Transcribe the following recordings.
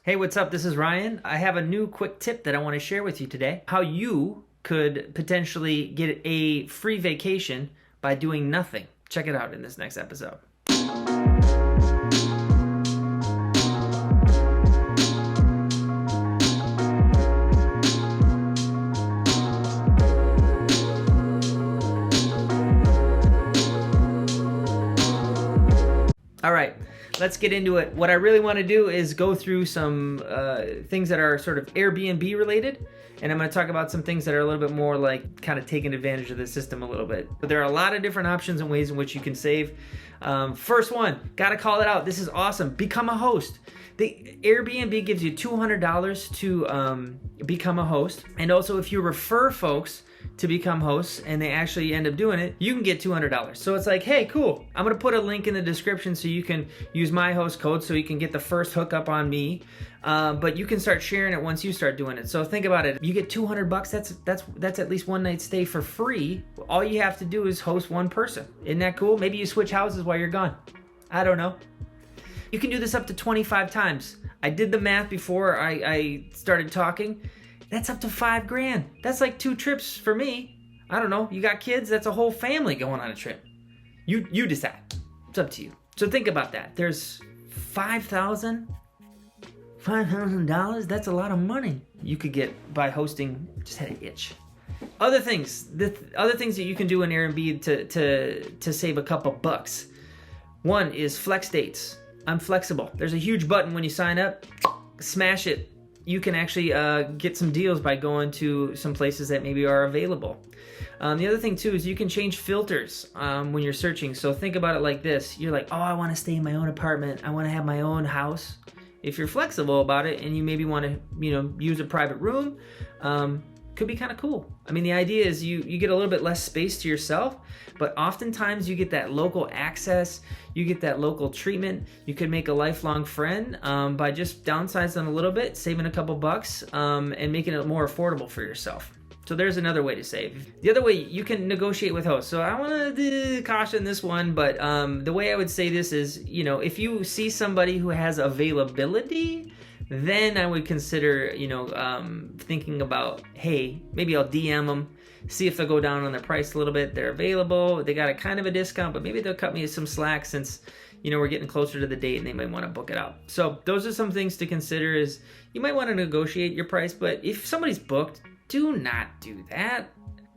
Hey, what's up? This is Ryan. I have a new quick tip that I want to share with you today. How you could potentially get a free vacation by doing nothing. Check it out in this next episode. All right, let's get into it. What I really want to do is go through some things that are sort of Airbnb related, and I'm going to talk about some things that are a little bit more like kind of taking advantage of the system a little bit. But there are a lot of different options and ways in which you can save. First one, got to call it out. This is awesome. Become a host. The Airbnb gives you $200 to become a host, and also if you refer folks to become hosts and they actually end up doing it, you can get $200. So it's like, hey, cool. I'm going to put a link in the description so you can use my host code so you can get the first hookup on me. But you can start sharing it once you start doing it. So think about it. You get $200. That's at least one night stay for free. All you have to do is host one person. Isn't that cool? Maybe you switch houses while you're gone. I don't know. You can do this up to 25 times. I did the math before I started talking. That's up to $5,000. That's like 2 trips for me. I don't know. You got kids? That's a whole family going on a trip. You decide. It's up to you. So think about that. There's $5,000. That's a lot of money you could get by hosting. Just had an itch. Other things. The other things that you can do in Airbnb to save a couple bucks. One is flex dates. I'm flexible. There's a huge button when you sign up. Smash it. You can actually get some deals by going to some places that maybe are available. The other thing too is you can change filters when you're searching. So think about it like this. You're like, oh, I want to stay in my own apartment. I want to have my own house. If you're flexible about it and you maybe want to, use a private room, could be kind of cool. I mean, the idea is you get a little bit less space to yourself, but oftentimes you get that local access, you get that local treatment. You could make a lifelong friend by just downsizing a little bit, saving a couple bucks, and making it more affordable for yourself. So there's another way to save. The other way, you can negotiate with hosts. So I want to caution this one, but the way I would say this is, if you see somebody who has availability, then I would consider, thinking about, hey, maybe I'll DM them, see if they'll go down on their price a little bit. They're available. They got a kind of a discount, but maybe they'll cut me some slack since, we're getting closer to the date and they might want to book it out. So those are some things to consider. Is you might want to negotiate your price, but if somebody's booked, do not do that.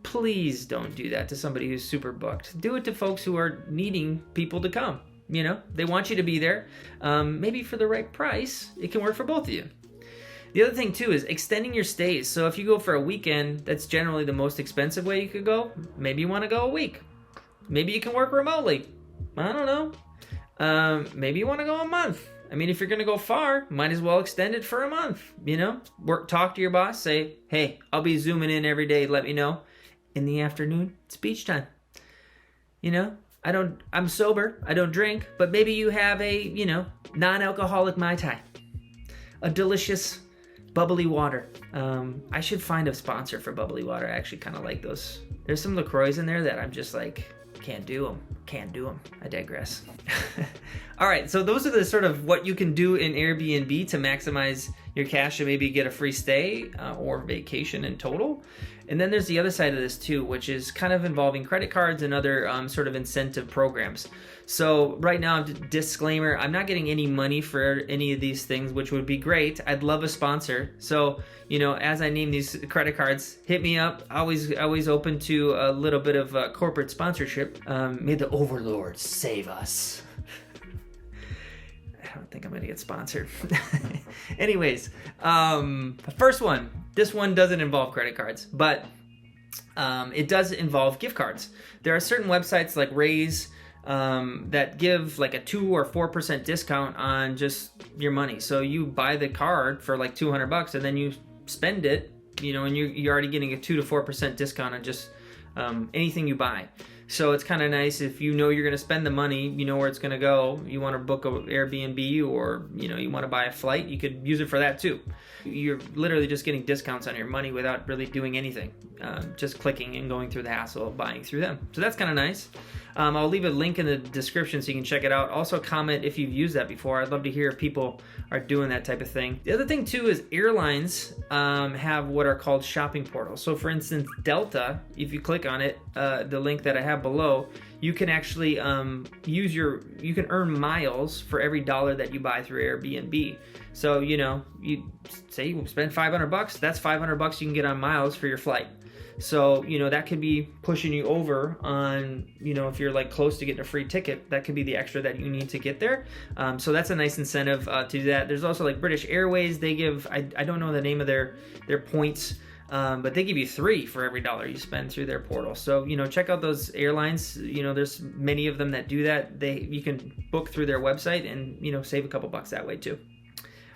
Please don't do that to somebody who's super booked. Do it to folks who are needing people to come. They want you to be there. Maybe for the right price, it can work for both of you. The other thing too is extending your stays. So if you go for a weekend, that's generally the most expensive way you could go. Maybe you want to go a week. Maybe you can work remotely. I don't know. Maybe you want to go a month. I mean, if you're going to go far, might as well extend it for a month. Talk to your boss. Say, hey, I'll be zooming in every day. Let me know. In the afternoon, it's beach time. I'm sober, I don't drink, but maybe you have a, non-alcoholic Mai Tai. A delicious bubbly water. I should find a sponsor for bubbly water. I actually kind of like those. There's some LaCroix in there that I'm just like, can't do them. I digress. All right, so those are the sort of what you can do in Airbnb to maximize your cash and maybe get a free stay or vacation in total. And then there's the other side of this too, which is kind of involving credit cards and other sort of incentive programs. So right now, disclaimer, I'm not getting any money for any of these things, which would be great. I'd love a sponsor. So, as I name these credit cards, hit me up. Always open to a little bit of corporate sponsorship. May the overlords save us. I don't think I'm going to get sponsored. Anyways, the first one. This one doesn't involve credit cards, but it does involve gift cards. There are certain websites like Raise that give like a 2 or 4% discount on just your money. So you buy the card for like $200 and then you spend it, and you're already getting a 2 to 4% discount on just anything you buy. So it's kind of nice if you're going to spend the money, you know where it's going to go. You want to book an Airbnb or, you want to buy a flight, you could use it for that too. You're literally just getting discounts on your money without really doing anything, just clicking and going through the hassle of buying through them. So that's kind of nice. I'll leave a link in the description so you can check it out. Also comment if you've used that before. I'd love to hear if people are doing that type of thing. The other thing too is airlines have what are called shopping portals. So for instance, Delta, if you click on it, the link that I have below, you can actually you can earn miles for every dollar that you buy through Airbnb. So, you say you spend $500, that's $500 you can get on miles for your flight. So, that could be pushing you over on, if you're like close to getting a free ticket, that could be the extra that you need to get there. So that's a nice incentive to do that. There's also like British Airways. They give, I don't know the name of their points, but they give you 3 for every dollar you spend through their portal. So, check out those airlines. There's many of them that do that. You can book through their website and, save a couple bucks that way too.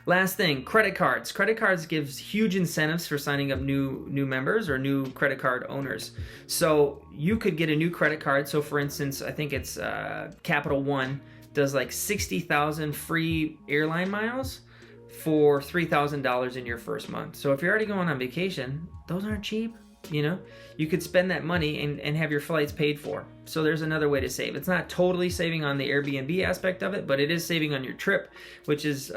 Last thing, credit cards. Credit cards gives huge incentives for signing up new members or new credit card owners. So you could get a new credit card. So for instance, I think it's Capital One does like 60,000 free airline miles for $3,000 in your first month. So if you're already going on vacation, those aren't cheap. You could spend that money and have your flights paid for. So there's another way to save. It's not totally saving on the Airbnb aspect of it, but it is saving on your trip, which is,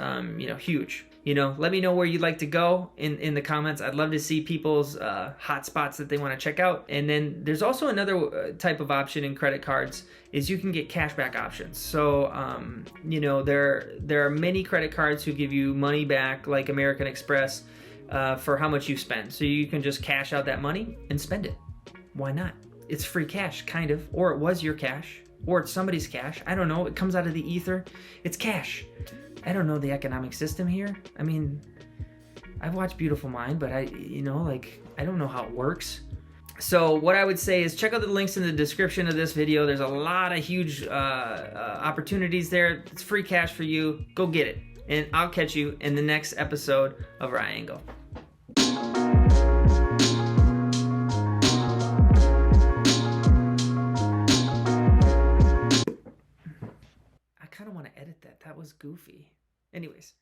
huge. Let me know where you'd like to go in the comments. I'd love to see people's hot spots that they want to check out. And then there's also another type of option in credit cards is you can get cashback options. So, there are many credit cards who give you money back, like American Express, for how much you spend. So you can just cash out that money and spend it. Why not? It's free cash, kind of. Or it was your cash. Or it's somebody's cash. I don't know. It comes out of the ether. It's cash. I don't know the economic system here. I mean, I've watched Beautiful Mind, but I don't know how it works. So what I would say is check out the links in the description of this video. There's a lot of huge opportunities there. It's free cash for you. Go get it. And I'll catch you in the next episode of Ryangle. I kind of want to edit that. That was goofy. Anyways.